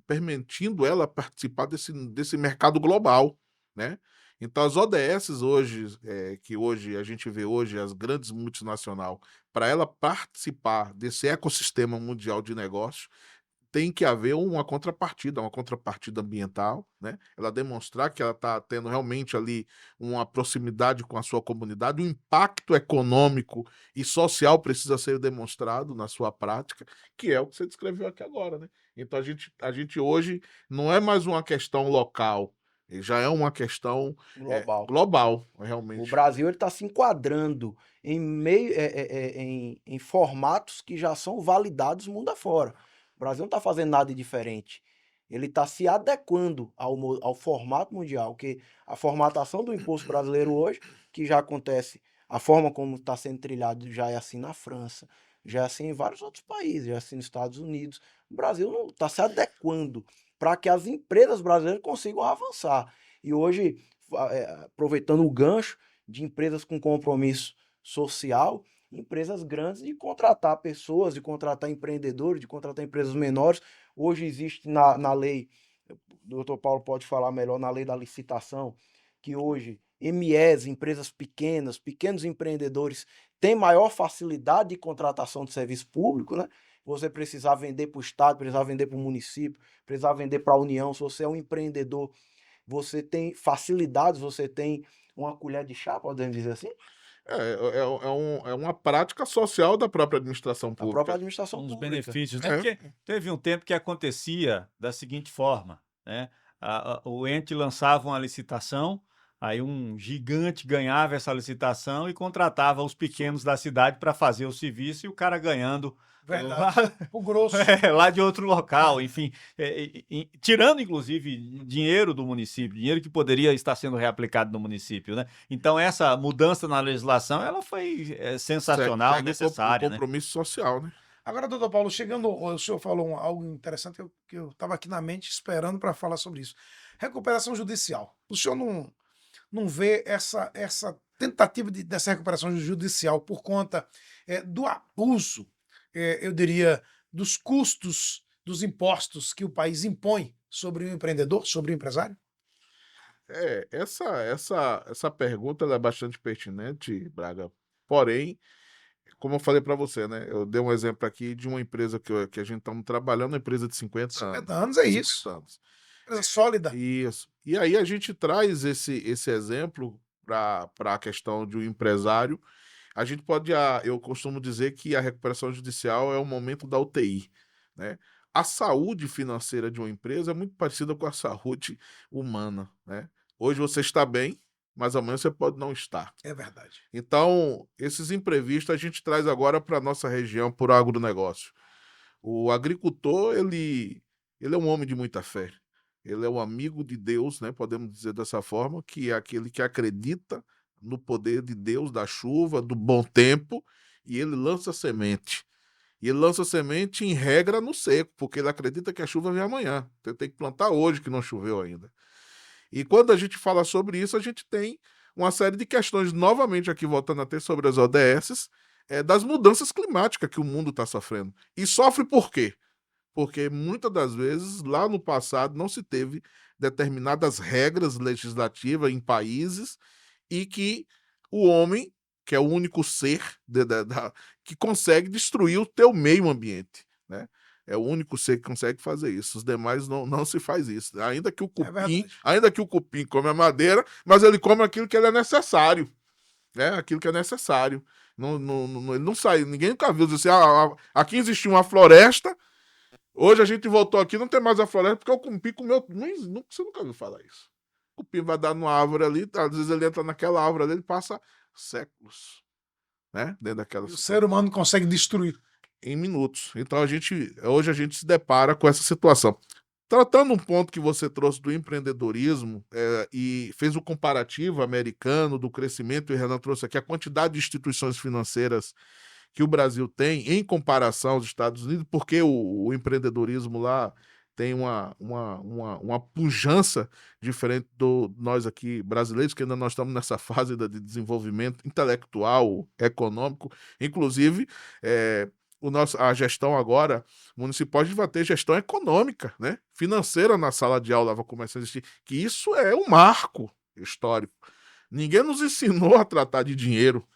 permitindo ela participar desse mercado global, né? Então as ODS hoje, que hoje a gente vê hoje, as grandes multinacionais, para ela participar desse ecossistema mundial de negócios, tem que haver uma contrapartida ambiental, né? Ela demonstrar que ela está tendo realmente ali uma proximidade com a sua comunidade, o impacto econômico e social precisa ser demonstrado na sua prática, que é o que você descreveu aqui agora, né? Então a gente hoje não é mais uma questão local, já é uma questão global. global, O realmente. Brasil está se enquadrando em meio em formatos que já são validados mundo afora. O Brasil não está fazendo nada de diferente. ele está se adequando ao formato mundial, que a formatação do imposto brasileiro hoje, que já acontece, a forma como está sendo trilhado já é assim na França, já é assim em vários outros países, já é assim nos Estados Unidos. O Brasil não está se adequando para que as empresas brasileiras consigam avançar. E hoje, aproveitando o gancho de empresas com compromisso social, empresas grandes de contratar pessoas, de contratar empreendedores, de contratar empresas menores. Hoje existe na lei, o doutor Paulo pode falar melhor, na lei da licitação, que hoje MEs, empresas pequenas, pequenos empreendedores, têm maior facilidade de contratação de serviço público, né? Você precisar vender para o Estado, precisar vender para o município, precisar vender para a União. Se você é um empreendedor, você tem facilidades, você tem uma colher de chá, podemos dizer assim, É uma prática social da própria administração a própria pública. administração Uns pública. benefícios, né? É. Porque teve um tempo que acontecia da seguinte forma, né? O ente lançava uma licitação, aí um gigante ganhava essa licitação e contratava os pequenos da cidade para fazer o serviço e o cara ganhando Verdade. O grosso. lá de outro local, enfim, tirando inclusive dinheiro do município, dinheiro que poderia estar sendo reaplicado no município, né? Então essa mudança na legislação, ela foi sensacional, Segue necessária, o né? compromisso social, né? Agora, doutor Paulo, chegando, o senhor falou algo interessante que eu estava aqui na mente esperando para falar sobre isso. Recuperação judicial. O senhor não vê essa tentativa dessa recuperação judicial por conta do abuso, eu diria, dos custos dos impostos que o país impõe sobre o empreendedor, sobre o empresário? Essa pergunta ela é bastante pertinente, Braga. Porém, como eu falei para você, né? Eu dei um exemplo aqui de uma empresa que a gente estamos trabalhando, uma empresa de 50 anos. 50 anos é 50 isso. anos. Empresa sólida. Isso. E aí a gente traz esse exemplo para a questão de um empresário. A gente pode, eu costumo dizer que a recuperação judicial é o momento da UTI, né? A saúde financeira de uma empresa é muito parecida com a saúde humana, né? Hoje você está bem, mas amanhã você pode não estar. É verdade. Então, esses imprevistos a gente traz agora para a nossa região por agronegócio. O agricultor, ele é um homem de muita fé. Ele é um amigo de Deus, né? Podemos dizer dessa forma, que é aquele que acredita no poder de Deus, da chuva, do bom tempo, e ele lança semente. E ele lança semente em regra no seco, porque ele acredita que a chuva vem amanhã. Então, tem que plantar hoje, que não choveu ainda. E quando a gente fala sobre isso, a gente tem uma série de questões, novamente aqui voltando a ter sobre as ODS, das mudanças climáticas que o mundo está sofrendo. E sofre por quê? Porque muitas das vezes, lá no passado, não se teve determinadas regras legislativas em países e que o homem, que é o único ser que consegue destruir o teu meio ambiente, né? É o único ser que consegue fazer isso. Os demais não se faz isso. Ainda que o cupim come a madeira, mas ele come aquilo que ele é necessário, né? Aquilo que é necessário. Ele não sai. Ninguém nunca viu dizer assim, aqui existia uma floresta. Hoje a gente voltou aqui, não tem mais a floresta, porque o cupim comeu. Você nunca ouviu falar isso. O cupim vai dar numa árvore ali, às vezes ele entra naquela árvore ali, ele passa séculos, né? Dentro daquela. O ser humano consegue destruir. Em minutos. Então hoje a gente se depara com essa situação. Tratando um ponto que você trouxe do empreendedorismo e fez o comparativo americano do crescimento, e o Renan trouxe aqui a quantidade de instituições financeiras que o Brasil tem em comparação aos Estados Unidos, porque o empreendedorismo lá tem uma pujança diferente do nós aqui brasileiros, que ainda nós estamos nessa fase de desenvolvimento intelectual, econômico, inclusive a gestão agora municipal, a gente vai ter gestão econômica, né? Financeira na sala de aula, vai começar a existir, que isso é um marco histórico. Ninguém nos ensinou a tratar de dinheiro,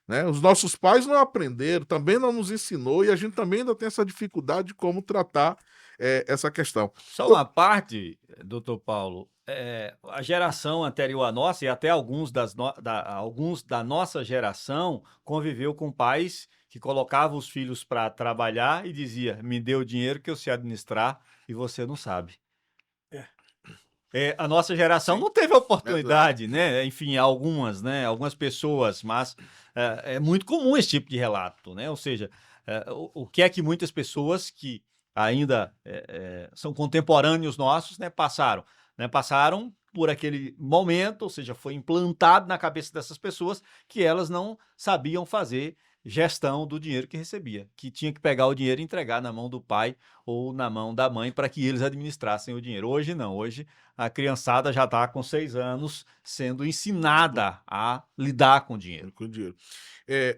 né? Os nossos pais não aprenderam, também não nos ensinou, e a gente também ainda tem essa dificuldade de como tratar essa questão. Só uma parte, doutor Paulo, a geração anterior à nossa, e até alguns da nossa geração, conviveu com pais que colocavam os filhos para trabalhar e dizia, me dê o dinheiro que eu sei administrar e você não sabe. A nossa geração não teve a oportunidade, né? Enfim, algumas pessoas, mas é muito comum esse tipo de relato, né? Ou seja, o que é que muitas pessoas que ainda são contemporâneos nossos, né, passaram por aquele momento, ou seja, foi implantado na cabeça dessas pessoas que elas não sabiam fazer gestão do dinheiro que recebia, que tinha que pegar o dinheiro e entregar na mão do pai ou na mão da mãe para que eles administrassem o dinheiro. Hoje não, hoje a criançada já está com 6 anos sendo ensinada a lidar com o dinheiro. Com dinheiro.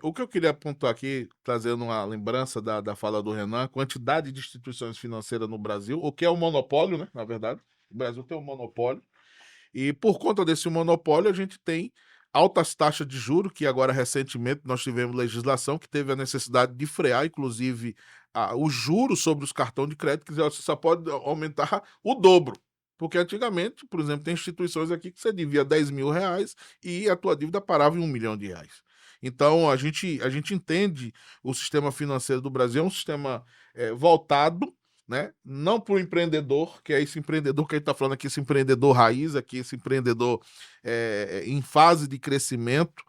O que eu queria apontar aqui, trazendo uma lembrança da fala do Renan, quantidade de instituições financeiras no Brasil, o que é um monopólio, né? Na verdade, o Brasil tem um monopólio, e por conta desse monopólio a gente tem altas taxas de juros, que agora recentemente nós tivemos legislação que teve a necessidade de frear, inclusive, os juros sobre os cartões de crédito, que você só pode aumentar o dobro. Porque antigamente, por exemplo, tem instituições aqui que você devia R$10.000 e a tua dívida parava em R$1 milhão. Então, a gente entende o sistema financeiro do Brasil é um sistema voltado, né, não para o empreendedor, que é esse empreendedor que a gente está falando aqui, esse empreendedor raiz, aqui, esse empreendedor em fase de crescimento.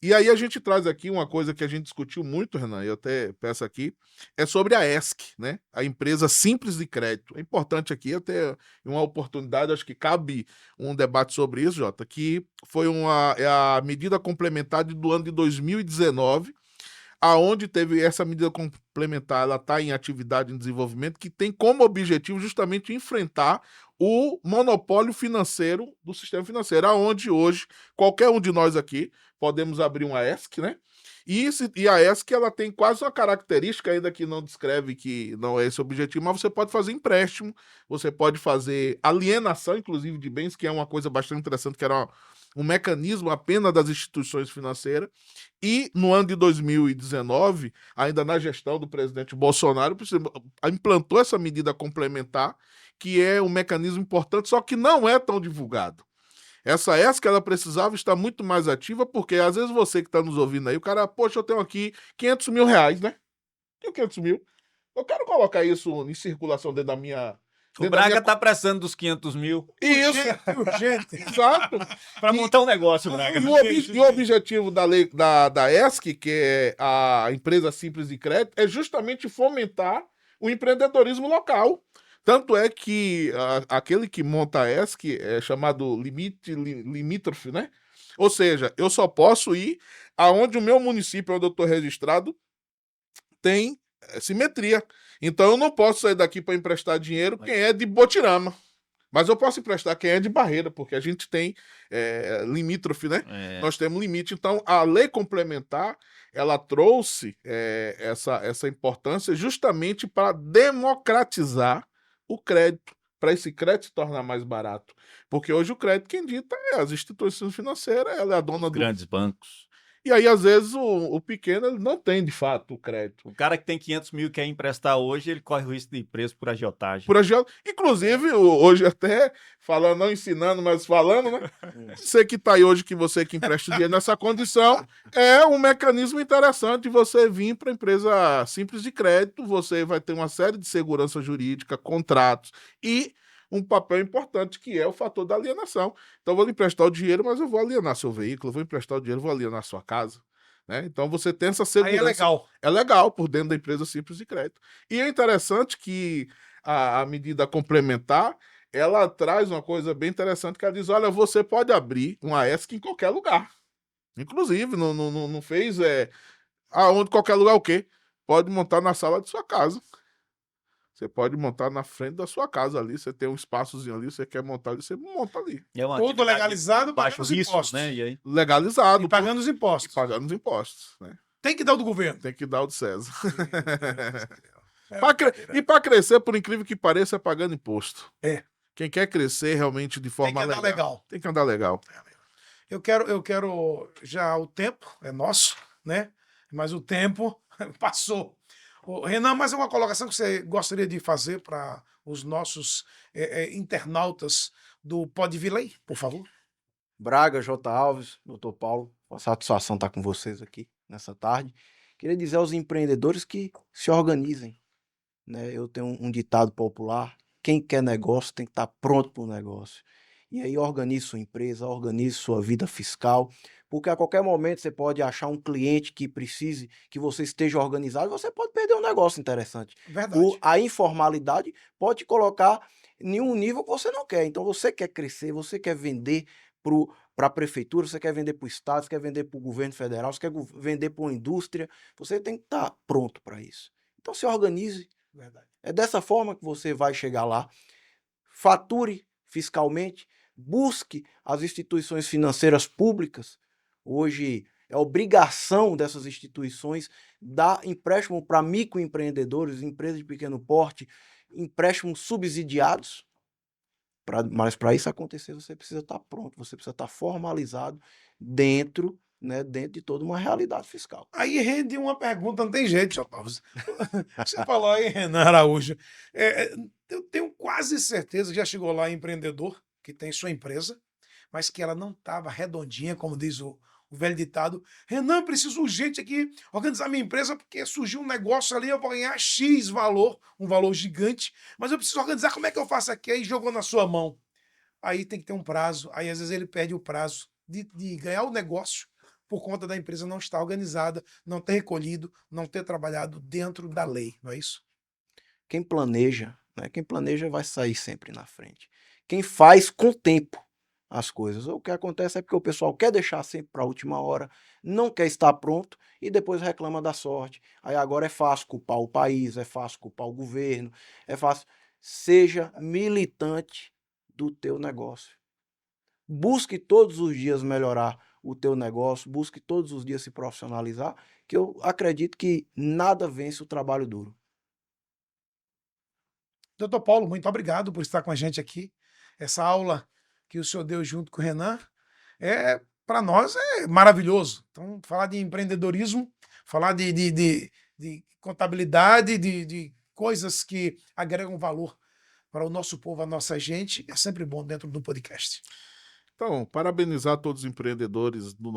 E aí a gente traz aqui uma coisa que a gente discutiu muito, Renan, eu até peço aqui, é sobre a ESC, né? A empresa simples de crédito. É importante aqui, até uma oportunidade, acho que cabe um debate sobre isso, Jota, que foi a medida complementar do ano de 2019, aonde teve essa medida complementar, ela está em atividade em desenvolvimento, que tem como objetivo justamente enfrentar o monopólio financeiro do sistema financeiro, aonde hoje qualquer um de nós aqui podemos abrir uma ESC, né? E a ESC ela tem quase uma característica, ainda que não descreve que não é esse o objetivo, mas você pode fazer empréstimo, você pode fazer alienação, inclusive, de bens, que é uma coisa bastante interessante, que era um mecanismo apenas das instituições financeiras. E no ano de 2019, ainda na gestão do presidente Bolsonaro, implantou essa medida complementar, que é um mecanismo importante, só que não é tão divulgado. Essa ESC, ela precisava estar muito mais ativa, porque às vezes você que está nos ouvindo aí, o cara, poxa, eu tenho aqui R$500 mil, né? Tenho 500 mil. Eu quero colocar isso em circulação dentro da minha... O Braga tá precisando dos 500 mil. Isso. Urgente. Exato. Para montar um negócio, Braga. E o objetivo da lei da ESC, que é a empresa simples de crédito, é justamente fomentar o empreendedorismo local. Tanto é que aquele que monta a ESC é chamado limítrofe, né? Ou seja, eu só posso ir aonde o meu município, onde eu estou registrado, tem simetria. Então eu não posso sair daqui para emprestar dinheiro quem é de Botirama. Mas eu posso emprestar quem é de Barreira, porque a gente tem limítrofe, né? Nós temos limite. Então, a lei complementar, ela trouxe essa importância justamente para democratizar o crédito, para esse crédito se tornar mais barato. Porque hoje o crédito, quem dita é as instituições financeiras, ela é a dona do... Grandes bancos. E aí, às vezes, o pequeno ele não tem, de fato, o crédito. O cara que tem 500 mil e quer emprestar hoje, ele corre o risco de preço por agiotagem. Inclusive, hoje até, falando, não ensinando, mas falando, né? Você que está aí hoje, que você que empresta dinheiro nessa condição, é um mecanismo interessante você vir para a empresa simples de crédito, você vai ter uma série de segurança jurídica, contratos e um papel importante, que é o fator da alienação. Então, eu vou lhe emprestar o dinheiro, mas eu vou alienar seu veículo, eu vou emprestar o dinheiro, vou alienar sua casa. Né? Então, você tem essa segurança. Aí é legal. É legal, por dentro da empresa simples de crédito. E é interessante que a medida complementar, ela traz uma coisa bem interessante, que ela diz, olha, você pode abrir uma ESC em qualquer lugar. Inclusive, não fez... aonde, qualquer lugar, o quê? Pode montar na sala de sua casa. Você pode montar na frente da sua casa ali, você tem um espaçozinho ali, você quer montar ali, você monta ali. Tudo legalizado, baixo pagando os risco, impostos. né? E aí? Legalizado. E pagando os impostos. E pagando os impostos, né? Tem que dar o do governo. Tem que dar o de César. E para crescer, por incrível que pareça, é pagando imposto. Quem quer crescer realmente de forma legal. Tem que andar legal. Eu quero já o tempo é nosso, né? Mas o tempo passou. Renan, mais uma colocação que você gostaria de fazer para os nossos internautas do Pode Virley, por favor? Braga, J. Alves, doutor Paulo, uma satisfação estar com vocês aqui nessa tarde. Queria dizer aos empreendedores que se organizem. Né? Eu tenho um ditado popular, quem quer negócio tem que estar pronto para o negócio. E aí organize sua empresa, organize sua vida fiscal, Porque a qualquer momento você pode achar um cliente que precise que você esteja organizado e você pode perder um negócio interessante. Verdade. A informalidade pode te colocar em um nível que você não quer. Então você quer crescer, você quer vender para a prefeitura, você quer vender para o estado, você quer vender para o governo federal, você quer vender para uma indústria, você tem que estar pronto para isso. Então se organize. Verdade. É dessa forma que você vai chegar lá. Fature fiscalmente, busque as instituições financeiras públicas. Hoje é obrigação dessas instituições dar empréstimo para microempreendedores, empresas de pequeno porte, empréstimos subsidiados. Mas para isso acontecer, você precisa estar pronto, você precisa estar formalizado dentro, né, dentro de toda uma realidade fiscal. Aí rende uma pergunta, não tem jeito, Jotávio. Você falou aí, Renan Araújo. Eu tenho quase certeza que já chegou lá empreendedor que tem sua empresa, mas que ela não estava redondinha, como diz o velho ditado. Renan, preciso urgente aqui organizar minha empresa porque surgiu um negócio ali, eu vou ganhar X valor, um valor gigante, mas eu preciso organizar, como é que eu faço aqui? Aí jogou na sua mão. Aí tem que ter um prazo, aí às vezes ele perde o prazo de ganhar o negócio por conta da empresa não estar organizada, não ter recolhido, não ter trabalhado dentro da lei, não é isso? Quem planeja, né, quem planeja vai sair sempre na frente. Quem faz com tempo as coisas. O que acontece é porque o pessoal quer deixar sempre para a última hora, não quer estar pronto e depois reclama da sorte. Aí agora é fácil culpar o país, é fácil culpar o governo, é fácil. Seja militante do teu negócio. Busque todos os dias melhorar o teu negócio, busque todos os dias se profissionalizar, que eu acredito que nada vence o trabalho duro. Doutor Paulo, muito obrigado por estar com a gente aqui. Essa aula que o senhor deu junto com o Renan, para nós é maravilhoso. Então, falar de empreendedorismo, falar de contabilidade, de coisas que agregam valor para o nosso povo, a nossa gente, é sempre bom dentro do podcast. Então, parabenizar todos os empreendedores do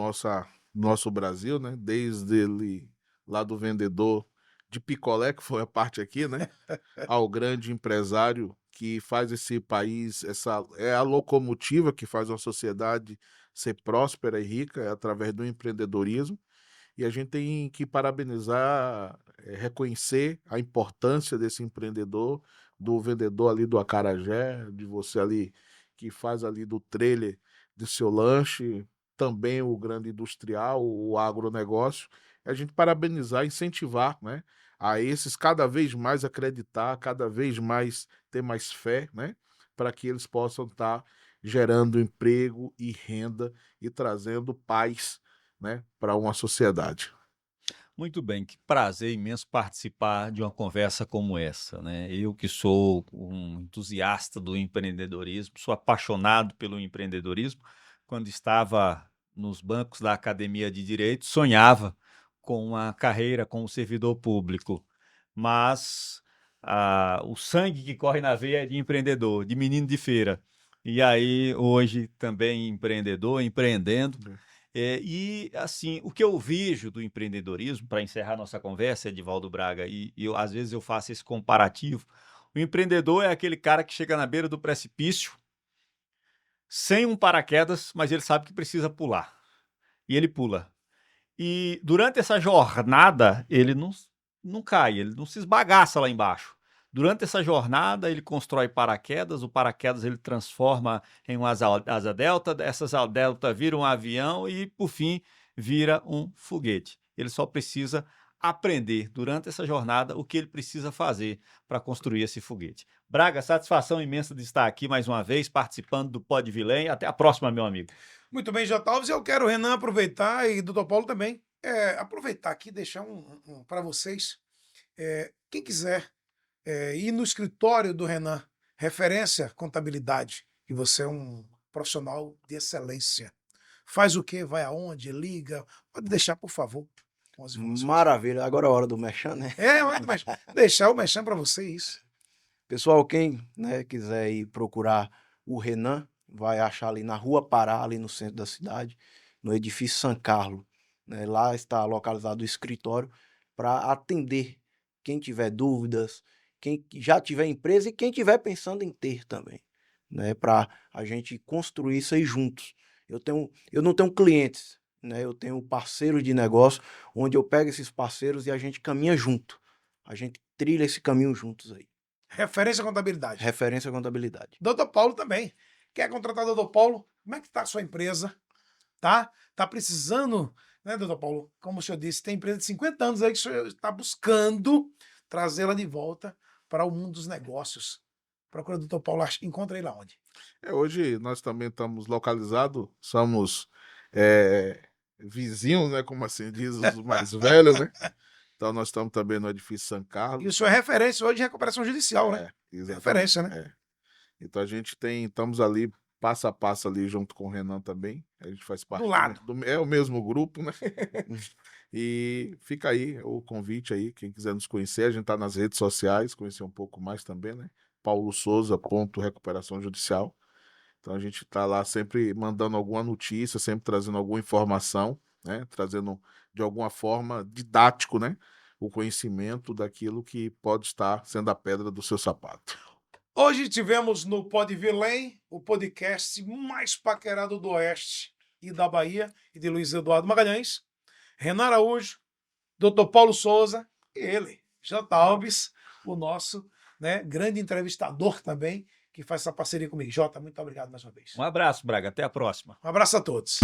nosso Brasil, né? Desde ele lá do vendedor de picolé, que foi a parte aqui, né? Ao grande empresário que faz esse país, é a locomotiva que faz uma sociedade ser próspera e rica através do empreendedorismo. E a gente tem que parabenizar, reconhecer a importância desse empreendedor, do vendedor ali do acarajé, de você ali que faz ali do trailer do seu lanche, também o grande industrial, o agronegócio. A gente parabenizar, incentivar, né, a esses cada vez mais acreditar, cada vez mais ter mais fé, né, para que eles possam estar gerando emprego e renda e trazendo paz, né, para uma sociedade. Muito bem, que prazer imenso participar de uma conversa como essa, né? Eu que sou um entusiasta do empreendedorismo, sou apaixonado pelo empreendedorismo. Quando estava nos bancos da Academia de Direito, sonhava com uma carreira como servidor público, mas o sangue que corre na veia é de empreendedor, de menino de feira. E aí, hoje, também empreendedor, empreendendo. E, assim, o que eu vejo do empreendedorismo, para encerrar nossa conversa, Edivaldo Braga, às vezes eu faço esse comparativo, o empreendedor é aquele cara que chega na beira do precipício, sem um paraquedas, mas ele sabe que precisa pular. E ele pula. E durante essa jornada, ele não cai, ele não se esbagaça lá embaixo. Durante essa jornada, ele constrói paraquedas, o paraquedas ele transforma em uma asa delta, essas asa delta viram um avião e, por fim, vira um foguete. Ele só precisa aprender, durante essa jornada, o que ele precisa fazer para construir esse foguete. Braga, satisfação imensa de estar aqui mais uma vez, participando do Pod Vilém. Até a próxima, meu amigo. Muito bem, J. Alves, eu quero, Renan, aproveitar, e doutor Paulo também, aproveitar aqui e deixar para vocês, quem quiser ir no escritório do Renan, referência contabilidade, e você é um profissional de excelência. Faz o quê? Vai aonde? Liga? Pode deixar, por favor, com as informações. Maravilha. Agora é a hora do merchan, né? Mas deixar o merchan para você, isso. Pessoal, quem, né, quiser ir procurar o Renan, vai achar ali na Rua Pará, ali no centro da cidade, no edifício São Carlos. Né? Lá está localizado o escritório para atender quem tiver dúvidas, quem já tiver empresa e quem tiver pensando em ter também, né? Para a gente construir isso aí juntos. Eu não tenho clientes, né? Eu tenho parceiros de negócio, onde eu pego esses parceiros e a gente caminha junto. A gente trilha esse caminho juntos aí. Referência à contabilidade. Referência à contabilidade. Doutor Paulo também. Quer contratar o doutor Paulo? Como é que está a sua empresa? Tá precisando, né, doutor Paulo? Como o senhor disse, tem empresa de 50 anos aí que o senhor está buscando trazê-la de volta para o mundo dos negócios. Procura o doutor Paulo, encontra ele lá onde? Hoje nós também estamos localizados, somos vizinhos, né? Como assim diz os mais velhos, né? Então nós estamos também no edifício São E o Carlos. senhor é referência hoje em recuperação judicial, né? Exatamente. Referência, né? Então a gente estamos ali passo a passo ali junto com o Renan também. A gente faz parte Do lado. é o mesmo grupo, né? E fica aí o convite aí, quem quiser nos conhecer, a gente tá nas redes sociais, conhecer um pouco mais também, né? Paulo Souza, recuperação judicial. Então a gente tá lá sempre mandando alguma notícia, sempre trazendo alguma informação, né? Trazendo de alguma forma didático, né? O conhecimento daquilo que pode estar sendo a pedra do seu sapato. Hoje tivemos no Pode Virlém o podcast mais paquerado do Oeste e da Bahia e de Luiz Eduardo Magalhães, Renan Araújo, Dr. Paulo Souza e ele, J. Alves, o nosso, né, grande entrevistador também, que faz essa parceria comigo. Jota, muito obrigado mais uma vez. Um abraço, Braga. Até a próxima. Um abraço a todos.